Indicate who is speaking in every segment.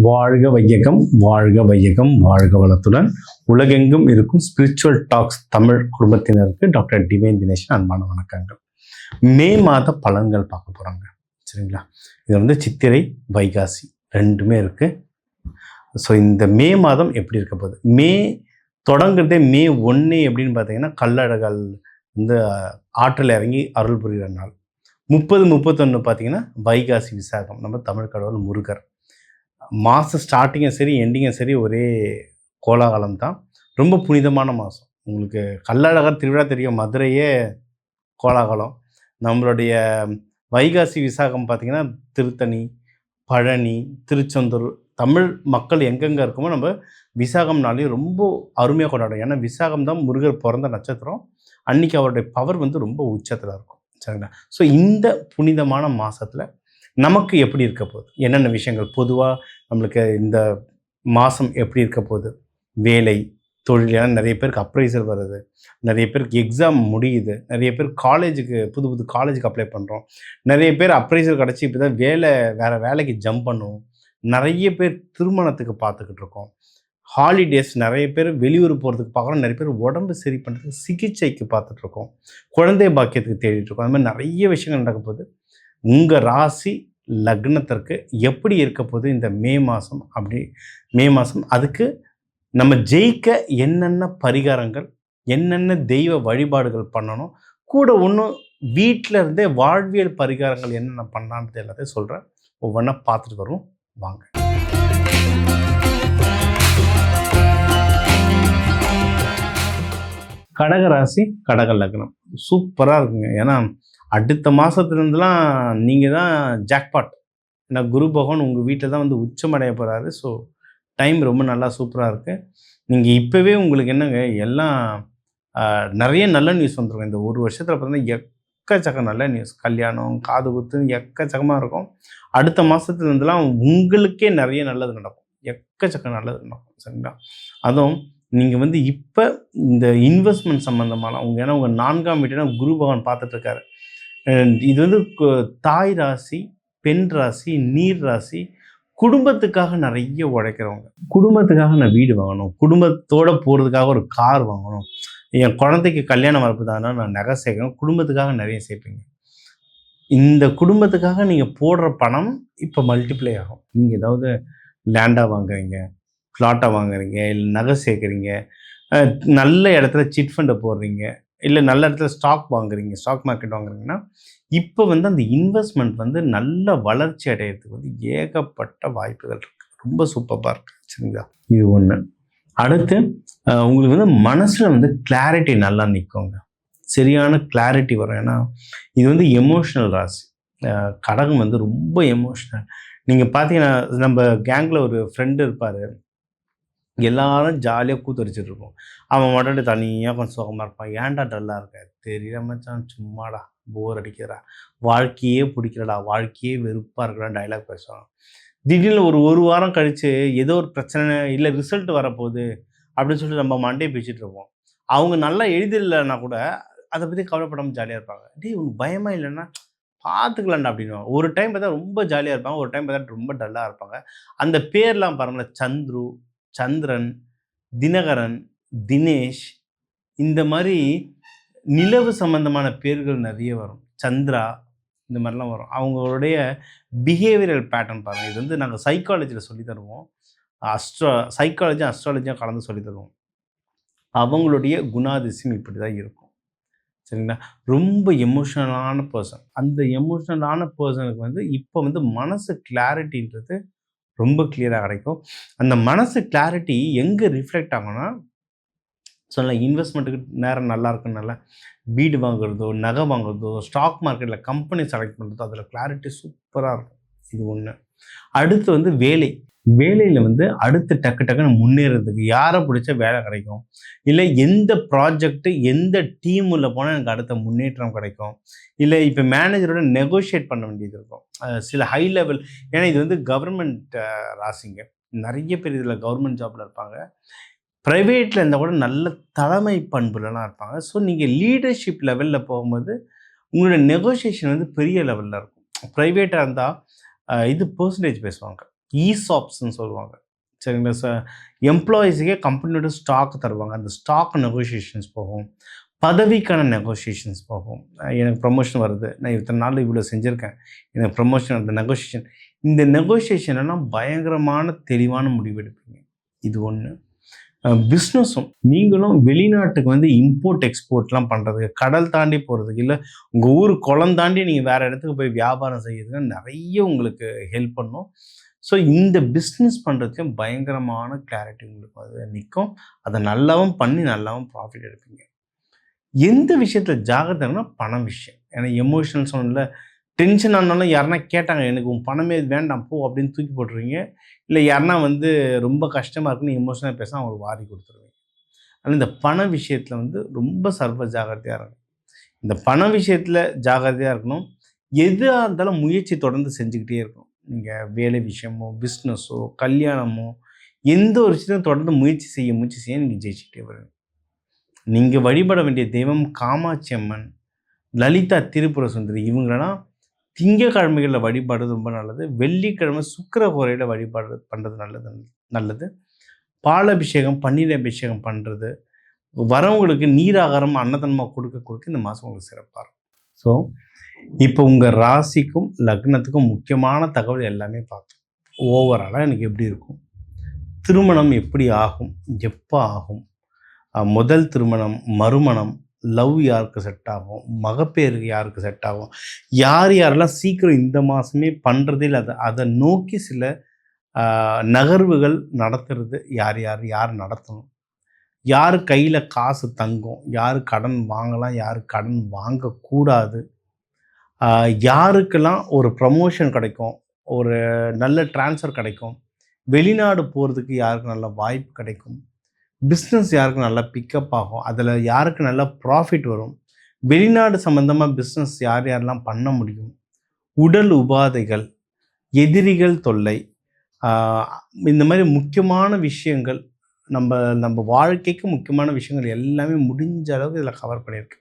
Speaker 1: வாழ்க வையகம், வாழ்க வையகம், வாழ்க வளத்துடன் உலகெங்கும் இருக்கும் ஸ்பிரிச்சுவல் டாக்ஸ் தமிழ் குடும்பத்தினருக்கு டாக்டர் டிவைன் தினேஷன் அன்பான வணக்கங்கள். மே மாத பலன்கள் பார்க்க போகிறாங்க. சரிங்களா? இது வந்து சித்திரை வைகாசி ரெண்டுமே இருக்குது. ஸோ இந்த மே மாதம் எப்படி இருக்க போகுது? மே தொடங்குறதே மே 1 எப்படின்னு பார்த்தீங்கன்னா கள்ளழகல் வந்து ஆற்றில் இறங்கி அருள் புரிகிற நாள். 30-31 பார்த்தீங்கன்னா வைகாசி விசாகம், நம்ம தமிழ் கடவுள் முருகர். மாதம் ஸ்டார்டிங்கும் சரி எண்டிங்கும் சரி ஒரே கோலாகலம் தான். ரொம்ப புனிதமான மாதம். உங்களுக்கு கள்ளழகர் திருவிழா தெரியும், மதுரையே கோலாகலம். நம்மளுடைய வைகாசி விசாகம் பார்த்திங்கன்னா திருத்தணி, பழனி, திருச்செந்தூர், தமிழ் மக்கள் எங்கெங்கே இருக்குமோ நம்ம விசாகம்னாலேயும் ரொம்ப அருமையாக கொண்டாடும். ஏன்னா விசாகம் தான் முருகர் பிறந்த நட்சத்திரம். அன்றைக்கி அவருடைய பவர் வந்து ரொம்ப உச்சத்தில் இருக்கும். சரிங்களா? ஸோ இந்த புனிதமான மாதத்தில் நமக்கு எப்படி இருக்க போகுது, என்னென்ன விஷயங்கள் பொதுவாக நம்மளுக்கு இந்த மாதம் எப்படி இருக்க போகுது? வேலை, தொழில், ஏன்னா நிறைய பேருக்கு அப்ரைசல் வருது, நிறைய பேருக்கு எக்ஸாம் முடியுது, நிறைய பேர் காலேஜுக்கு புது காலேஜுக்கு அப்ளை பண்ணுறோம், நிறைய பேர் அப்ரைசல் கிடச்சி இப்போ தான் வேறு வேலைக்கு ஜம்ப் பண்ணுவோம், நிறைய பேர் திருமணத்துக்கு பார்த்துக்கிட்டு இருக்கோம், ஹாலிடேஸ் நிறைய பேர் வெளியூர் போகிறதுக்கு பார்க்குறோம், நிறைய பேர் உடம்பு சரி பண்ணுறதுக்கு சிகிச்சைக்கு பார்த்துட்ருக்கோம், குழந்தை பாக்கியத்துக்கு தேடிட்டுருக்கோம். அது மாதிரி நிறைய விஷயங்கள் நடக்க போகுது. உங்கள் ராசி லக்னத்திற்கு எப்படி இருக்க போது இந்த மே மாதம்? மே மாதம் அதுக்கு நம்ம ஜெயிக்க என்னென்ன பரிகாரங்கள், என்னென்ன தெய்வ வழிபாடுகள் பண்ணணும், கூட ஒன்றும் வீட்டில் இருந்தே வாழ்வியல் பரிகாரங்கள் என்னென்ன பண்ணலான்றது எல்லாத்தையும் சொல்கிறேன். ஒவ்வொன்றா பார்த்துட்டு வரும் வாங்க. கடக ராசி, கடக லக்னம் சூப்பராக இருக்குங்க. ஏன்னா அடுத்த மாதத்துலேருந்துலாம் நீங்கள் தான் ஜாக்பாட். ஏன்னா குரு பகவான் உங்கள் வீட்டில் தான் வந்து உச்சமடைய போகிறாரு. ஸோ டைம் ரொம்ப நல்லா சூப்பராக இருக்குது. நீங்கள் இப்போவே உங்களுக்கு என்னங்க எல்லாம் நிறைய நல்ல நியூஸ் வந்துருக்கும். இந்த ஒரு வருஷத்தில் பார்த்தீங்கன்னா எக்கச்சக்க நல்ல நியூஸ், கல்யாணம், காது குத்துன்னு எக்கச்சக்கமாக இருக்கும். அடுத்த மாதத்துலேருந்துலாம் உங்களுக்கே நிறைய நல்லது நடக்கும், எக்கச்சக்க நல்லது நடக்கும். சரிங்களா? அதுவும் நீங்கள் வந்து இப்போ இந்த இன்வெஸ்ட்மெண்ட் சம்மந்தமான ஏன்னா உங்கள் 4ஆம் வீட்டுனா குரு பகவான் பார்த்துட்ருக்காரு. இது வந்து தாய் ராசி, பெண் ராசி, நீர் ராசி, குடும்பத்துக்காக நிறைய உழைக்கிறவங்க, குடும்பத்துக்காக நான் வீடு வாங்கணும், குடும்பத்தோடு போகிறதுக்காக ஒரு கார் வாங்கணும், என் குழந்தைக்கு கல்யாணம் வரப்புதானா நான் நகை சேர்க்கணும், குடும்பத்துக்காக நிறைய சேர்ப்பீங்க. இந்த குடும்பத்துக்காக நீங்கள் போடுற பணம் இப்போ மல்டிப்ளை ஆகும். நீங்கள் ஏதாவது லேண்டாக வாங்குறீங்க, ஃப்ளாட்டாக வாங்குறீங்க, இல்லை நகை சேர்க்குறீங்க, நல்ல இடத்துல சிட் ஃபண்டை போடுறீங்க, இல்லை நல்ல இடத்துல ஸ்டாக் வாங்குறீங்க, ஸ்டாக் மார்க்கெட் வாங்குறீங்கன்னா இப்போ வந்து அந்த இன்வெஸ்ட்மெண்ட் வந்து நல்ல வளர்ச்சி அடையிறதுக்கு வந்து ஏகப்பட்ட வாய்ப்புகள் இருக்குது. ரொம்ப சூப்பராக இருக்குது. சரிங்களா? இது ஒன்று. அடுத்து உங்களுக்கு வந்து மனசில் வந்து கிளாரிட்டி நல்லா நிற்குங்க, சரியான கிளாரிட்டி வரும். ஏன்னா இது வந்து எமோஷ்னல் ராசி. கடகம் வந்து ரொம்ப எமோஷ்னல். நீங்கள் பார்த்தீங்கன்னா நம்ம கேங்கில் ஒரு ஃப்ரெண்டு இருப்பார், எல்லாரும் ஜாலியாக கூத்தடிச்சிட்டு இருப்போம், அவன் மட்டும் தனியாக கொஞ்சம் சுகமாக இருப்பான். ஏன்டா டல்லாக இருக்க? தெரியல மச்சான், சும்மாடா, போர் அடிக்கிறா, வாழ்க்கையே பிடிக்கிறடா, வாழ்க்கையே வெறுப்பாக இருக்கிறா டைலாக் பேசுவான். திடீர்னு ஒரு வாரம் கழித்து ஏதோ ஒரு பிரச்சனை, இல்லை ரிசல்ட் வரப்போகுது அப்படின்னு சொல்லிட்டு நம்ம மண்டையை பேசிகிட்டு இருப்போம். அவங்க நல்லா எழுதிடலைன்னா கூட அதை பற்றி கவலைப்படாமல் ஜாலியாக இருப்பாங்க. உனக்கு பயமாக இல்லைன்னா பார்த்துக்கலாம்டா அப்படின்னு. ஒரு டைம் பார்த்தா ரொம்ப ஜாலியாக இருப்பாங்க, ஒரு டைம் பார்த்தா ரொம்ப டல்லாக இருப்பாங்க. அந்த பேர்லாம் பாருங்களேன், சந்துரு, சந்திரன், தினகரன், தினேஷ், இந்த மாதிரி நிலவு சம்பந்தமான பேர்கள் நிறைய வரும். சந்திரா, இந்த மாதிரிலாம் வரும். அவங்களுடைய பிஹேவியரல் பேட்டர்ன் பாருங்கள். இது வந்து நாங்கள் சைக்காலஜியில் சொல்லி தருவோம். அஸ்ட்ராலஜியும் கலந்து சொல்லி தருவோம். அவங்களுடைய குணாதிசயம் இப்படி தான் இருக்கும். சரிங்களா? ரொம்ப எமோஷ்னலான பர்சன். அந்த எமோஷ்னலான பர்சனுக்கு வந்து இப்போ வந்து மனசு கிளாரிட்டின்றது ரொம்ப கிளியராக கிடைக்கும். அந்த மனசு கிளாரிட்டி எங்கே ரிஃப்ளெக்ட் ஆகும்னா, சொல்லலாம் இன்வெஸ்ட்மெண்ட்டுக்கு நேரம் நல்லா இருக்குனால வீடு வாங்குறதோ, நகை வாங்குறதோ, ஸ்டாக் மார்க்கெட்டில் கம்பெனி செலக்ட் பண்ணுறதோ, அதில் கிளாரிட்டி சூப்பராக இருக்கும். இது ஒன்று. அடுத்து வந்து வேலையில் வந்து அடுத்து டக்குன்னு முன்னேறதுக்கு யாரை பிடிச்ச வேலை கிடைக்கும், இல்லை எந்த ப்ராஜெக்ட்டு எந்த டீமில் போனால் எனக்கு அடுத்த முன்னேற்றம் கிடைக்கும், இல்லை இப்போ மேனேஜரோட நெகோஷியேட் பண்ண வேண்டியது இருக்கும். சில ஹை லெவல், ஏன்னா இது வந்து கவர்மெண்ட் ராசிங்க, நிறைய பேர் இதில் கவர்மெண்ட் ஜாபில் இருப்பாங்க, ப்ரைவேட்டில் இருந்தால் கூட நல்ல தலைமை பண்புலலாம் இருப்பாங்க. ஸோ நீங்கள் லீடர்ஷிப் லெவலில் போகும்போது உங்களோட நெகோஷியேஷன் வந்து பெரிய லெவலில் இருக்கும். ப்ரைவேட்டாக இருந்தால் இது பெர்சன்டேஜ் பேசுவாங்க, ஈசாப்ஸ்ன்னு சொல்லுவாங்க. சரிங்களா? எம்ப்ளாயீஸுக்கே கம்பெனியோட ஸ்டாக் தருவாங்க. அந்த ஸ்டாக் நெகோஷியேஷன்ஸ் போகும். பதவிக்கான நெகோஷியேஷன்ஸ் போகும். எனக்கு ப்ரமோஷன் வருது. நான் இத்தனை நாள் இவ்வளோ செஞ்சுருக்கேன். எனக்கு ப்ரமோஷன் அந்த நெகோஷியேஷன். இந்த நெகோஷியேஷன் எல்லாம் பயங்கரமான தெளிவான முடிவு எடுப்பீங்க. இது ஒண்ணு. பிஸ்னஸும் நீங்களும் வெளிநாட்டுக்கு வந்து இம்போர்ட், எக்ஸ்போர்ட்லாம் பண்ணுறதுக்கு, கடல் தாண்டி போகிறதுக்கு, இல்லை உங்கள் ஊர் குளம் தாண்டி நீங்கள் வேறு இடத்துக்கு போய் வியாபாரம் செய்யறதுக்கு நிறைய உங்களுக்கு ஹெல்ப் பண்ணும். ஸோ இந்த பிஸ்னஸ் பண்ணுறதுக்கும் பயங்கரமான கிளாரிட்டி உங்களுக்கு அது நிற்கும். அதை நல்லாவும் பண்ணி நல்லாவும் ப்ராஃபிட் எடுப்பீங்க. எந்த விஷயத்தில் ஜாகிரதைன்னா பணம் விஷயம். ஏன்னா எமோஷனல் சொன்னல டென்ஷன் ஆனாலும் யாருன்னா கேட்டாங்க, எனக்கு உன் பணமே வேண்டாம் போ அப்படின்னு தூக்கி போட்டுருவீங்க. இல்லை யாருன்னா வந்து ரொம்ப கஷ்டமாக இருக்குன்னு எமோஷனலாக பேசினா அவங்களுக்கு வாரி கொடுத்துருவீங்க. ஆனால் இந்த பண விஷயத்தில் வந்து ரொம்ப சர்வ ஜாகிரதையாக இருக்கணும். இந்த பண விஷயத்தில் ஜாகிரதையாக இருக்கணும். எதாக இருந்தாலும் முயற்சி தொடர்ந்து செஞ்சுக்கிட்டே இருக்கணும். நீங்கள் வேலை விஷயமோ, பிஸ்னஸோ, கல்யாணமோ, எந்த ஒரு விஷயத்தையும் தொடர்ந்து முயற்சி செய்ய நீங்கள் ஜெயிச்சுக்கிட்டே வருவீங்க. நீங்கள் வழிபட வேண்டிய தெய்வம் காமாட்சி அம்மன், லலிதா திரிபுர சுந்தரி. இவங்களெல்லாம் திங்கக்கிழமைகளில் வழிபாடு ரொம்ப நல்லது. வெள்ளிக்கிழமை சுக்கிர ஹோரையில் வழிபாடு பண்ணுறது நல்லது. பாலபிஷேகம், பன்னீர் அபிஷேகம் பண்ணுறது, வரவங்களுக்கு நீராகாரம் அன்னதானமாக கொடுக்க இந்த மாதம் உங்களுக்கு சிறப்பாக இருக்கும். ஸோ இப்போ உங்கள் ராசிக்கும் லக்னத்துக்கும் முக்கியமான தகவல் எல்லாமே பார்த்தோம். ஓவராலாக எனக்கு எப்படி இருக்கும், திருமணம் எப்படி ஆகும், எப்போ ஆகும், முதல் திருமணம், மறுமணம், லவ் யாருக்கு செட் ஆகும், மகப்பேருக்கு யாருக்கு செட் ஆகும், யாரெல்லாம் சீக்கிரம் இந்த மாதமே பண்ணுறதில் அதை நோக்கி சில நகர்வுகள் நடத்துறது, யார் நடத்தணும், யார் கையில் காசு தங்கும், யார் கடன் வாங்கலாம், யார் கடன் வாங்கக்கூடாது, யாருக்கெல்லாம் ஒரு ப்ரமோஷன் கிடைக்கும், ஒரு நல்ல ட்ரான்ஸ்ஃபர் கிடைக்கும், வெளிநாடு போகிறதுக்கு யாருக்கு நல்ல வாய்ப்பு கிடைக்கும், பிஸ்னஸ் யாருக்கு நல்லா பிக்கப் ஆகும், அதில் யாருக்கு நல்லா ப்ராஃபிட் வரும், வெளிநாடு சம்மந்தமாக பிஸ்னஸ் யாரெல்லாம் பண்ண முடியும், உடல் உபாதைகள், எதிரிகள் தொல்லை, இந்த மாதிரி முக்கியமான விஷயங்கள், நம்ம வாழ்க்கைக்கு முக்கியமான விஷயங்கள் எல்லாமே முடிஞ்ச அளவுக்கு இதில் கவர் பண்ணியிருக்கு.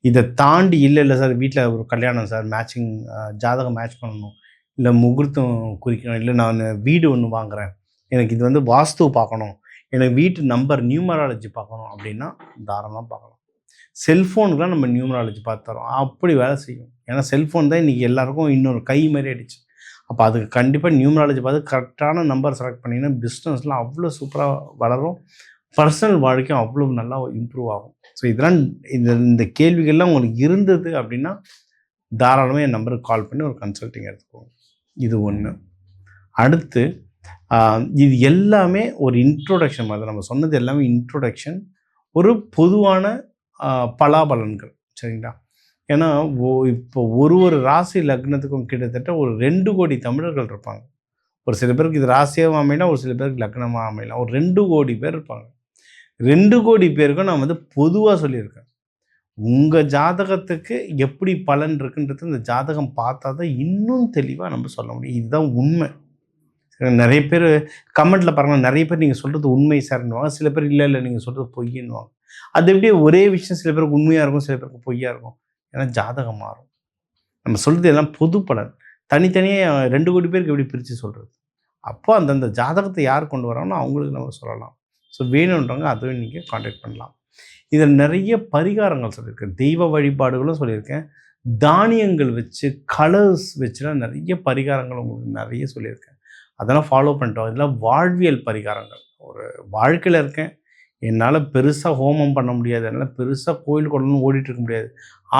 Speaker 1: இதை தாண்டி இல்லை சார் வீட்டில் ஒரு கல்யாணம் சார், மேட்சிங் ஜாதகம் மேட்ச் பண்ணணும், இல்லை முகூர்த்தம் குறிக்கணும், இல்லை நான் வீடு ஒன்று வாங்குகிறேன், எனக்கு இது வந்து வாஸ்து பார்க்கணும், எனக்கு வீட்டு நம்பர் நியூமராலஜி பார்க்கணும் அப்படின்னா தாராளமாக பார்க்கலாம். செல்ஃபோனுக்குலாம் நம்ம நியூமராலஜி பார்த்து தரோம். அப்படி வேலை செய்யும். ஏன்னா செல்ஃபோன் தான் இன்றைக்கி எல்லாேருக்கும் இன்னொரு கை மாதிரி ஆகிடுச்சு. அப்போ அதுக்கு கண்டிப்பாக நியூமராலஜி பார்த்து கரெக்டான நம்பர் செலக்ட் பண்ணிங்கன்னா பிஸ்னஸ்லாம் அவ்வளோ சூப்பராக வளரும். பர்சனல் வாழ்க்கையும் அவ்வளோ நல்லா இம்ப்ரூவ் ஆகும். ஸோ இதெல்லாம் இந்த கேள்விகள்லாம் உங்களுக்கு இருந்தது அப்படின்னா தாராளமாக என் நம்பருக்கு கால் பண்ணி ஒரு கன்சல்ட்டிங் எடுத்துக்கோங்க. இது ஒன்று. அடுத்து இது எல்லாமே ஒரு இன்ட்ரோடக்ஷன் மாதிரி. நம்ம சொன்னது எல்லாமே இன்ட்ரோடக்ஷன், ஒரு பொதுவான பலாபலன்கள். சரிங்களா? ஏன்னா இப்போ ஒரு ராசி லக்னத்துக்கும் கிட்டத்தட்ட ஒரு 2 கோடி தமிழர்கள் இருப்பாங்க. ஒரு சில பேருக்கு இது ராசியாக அமையலாம், ஒரு சில பேருக்கு லக்னமாக அமையலாம். ஒரு 2 கோடி பேர் இருப்பாங்க. 2 கோடி பேருக்கும் நான் வந்து பொதுவாக சொல்லியிருக்கேன். உங்கள் ஜாதகத்துக்கு எப்படி பலன் இருக்குன்றது இந்த ஜாதகம் பார்த்தா தான் இன்னும் தெளிவாக நம்ம சொல்ல முடியும். இதுதான் உண்மை. நிறைய பேர் கமெண்ட்டில் பாருங்கள், நிறைய பேர் நீங்கள் சொல்கிறது உண்மை சார்ன்னுவாங்க, சில பேர் இல்லை நீங்கள் சொல்கிறது பொய்ன்னுவாங்க. அது எப்படியே ஒரே விஷயம் சில பேருக்கு உண்மையாக இருக்கும், சில பேருக்கு பொய்யாக இருக்கும். ஏன்னா ஜாதகம் மாறும். நம்ம சொல்கிறது எல்லாம் பொது பலன். தனித்தனியாக 2 கோடி பேருக்கு எப்படி பிரித்து சொல்கிறது? அப்போ அந்தந்த ஜாதகத்தை யார் கொண்டு வராங்களோ அவங்களுக்கு நம்ம சொல்லலாம். ஸோ வேணுன்றவங்க அதுவும் நீங்கள் கான்டாக்ட் பண்ணலாம். இதில் நிறைய பரிகாரங்கள் சொல்லியிருக்கேன், தெய்வ வழிபாடுகளும் சொல்லியிருக்கேன், தானியங்கள் வச்சு கலர்ஸ் வச்சுலாம் நிறைய பரிகாரங்கள் உங்களுக்கு நிறைய சொல்லியிருக்கேன். அதெல்லாம் ஃபாலோ பண்ணிட்டோம். இதெல்லாம் வாழ்வியல் பரிகாரங்கள். ஒரு வாழ்க்கையில் இருக்கேன், என்னால் பெருசாக ஹோமம் பண்ண முடியாது, என்னால் பெருசாக கோயில் கொள்ளணும் ஓடிட்டு இருக்க முடியாது,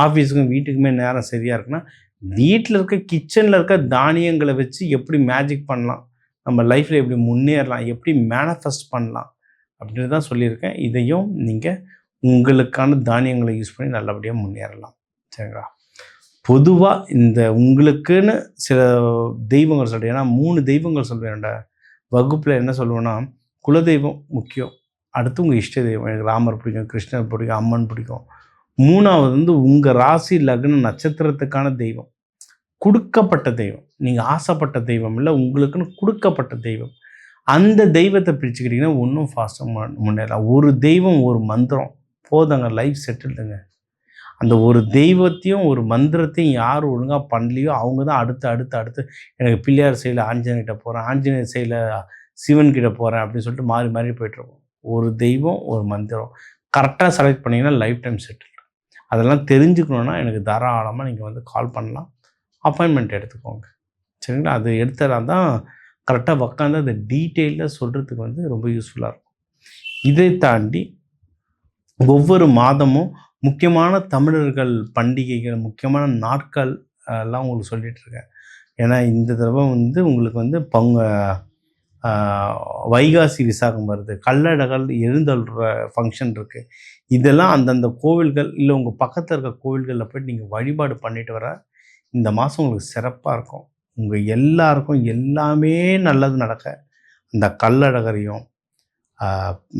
Speaker 1: ஆஃபீஸுக்கும் வீட்டுக்குமே நேரம் சரியாக இருக்குன்னா வீட்டில் இருக்க கிச்சனில் இருக்க தானியங்களை வச்சு எப்படி மேஜிக் பண்ணலாம், நம்ம லைஃப்பில் எப்படி முன்னேறலாம், எப்படி மேனிஃபெஸ்ட் பண்ணலாம் அப்படின்னு தான் சொல்லியிருக்கேன். இதையும் நீங்கள் உங்களுக்கான தானியங்களை யூஸ் பண்ணி நல்லபடியாக முன்னேறலாம். சரிங்களா? பொதுவாக இந்த உங்களுக்குன்னு சில தெய்வங்கள் சொல்கிறேன். ஏன்னா 3 தெய்வங்கள் சொல்வேன்டா வகுப்பில். என்ன சொல்லுவேன்னா, குலதெய்வம் முக்கியம், அடுத்து உங்கள் இஷ்ட தெய்வம். எனக்கு ராமர் பிடிக்கும், கிருஷ்ணர் பிடிக்கும், அம்மன் பிடிக்கும். 3வது வந்து உங்கள் ராசி லக்ன நட்சத்திரத்துக்கான தெய்வம், கொடுக்கப்பட்ட தெய்வம். நீங்கள் ஆசைப்பட்ட தெய்வம் இல்லை, உங்களுக்குன்னு கொடுக்கப்பட்ட தெய்வம். அந்த தெய்வத்தை பிரிச்சுக்கிட்டிங்கன்னா இன்னும் ஃபாஸ்ட்டாக முன்னேறலாம். ஒரு தெய்வம், ஒரு மந்திரம் போதுங்க, லைஃப் செட்டில்டுங்க. அந்த ஒரு தெய்வத்தையும் ஒரு மந்திரத்தையும் யார் ஒழுங்காக பண்ணலையோ அவங்க தான் அடுத்து அடுத்து அடுத்து எனக்கு பிள்ளையார் சைடில் ஆஞ்சநேயர்கிட்ட போகிறேன், ஆஞ்சநேயர் சைடில் சிவன் கிட்ட போகிறேன் அப்படின்னு சொல்லிட்டு மாறி மாறி போயிட்டுருக்கோம். ஒரு தெய்வம் ஒரு மந்திரம் கரெக்டாக செலக்ட் பண்ணிங்கன்னா லைஃப் டைம் செட்டில். அதெல்லாம் தெரிஞ்சுக்கணுன்னா எனக்கு தாராளமாக நீங்கள் வந்து கால் பண்ணலாம், அப்பாயின்மெண்ட் எடுத்துக்கோங்க. சரிங்களா? அது எடுத்தா தான் கரெக்டாக உக்காந்து அந்த டீட்டெயிலில் சொல்கிறதுக்கு வந்து ரொம்ப யூஸ்ஃபுல்லாக இருக்கும். இதை தாண்டி ஒவ்வொரு மாதமும் முக்கியமான தமிழர்கள் பண்டிகைகள், முக்கியமான நாட்கள் எல்லாம் உங்களுக்கு சொல்லிகிட்ருக்கேன். ஏன்னா இந்த தடவை வந்து உங்களுக்கு வந்து வைகாசி விசாகம் வருது, கள்ளழகர் எழுந்தருள்ற ஃபங்க்ஷன் இருக்குது. இதெல்லாம் அந்தந்த கோவில்கள் இல்லை உங்கள் பக்கத்தில் இருக்க கோவில்களில் போய்ட்டு நீங்கள் வழிபாடு பண்ணிட்டு வர இந்த மாதம் உங்களுக்கு சிறப்பாக இருக்கும். உங்கள் எல்லாருக்கும் எல்லாமே நல்லது நடக்க இந்த கள்ளழகரையும்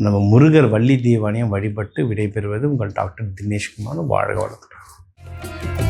Speaker 1: நம்ம முருகர் வள்ளி தெய்வானையும் வழிபட்டு விடைபெறுவது உங்கள் டாக்டர் தினேஷ்குமார். வாழ்க வளத்துடன்.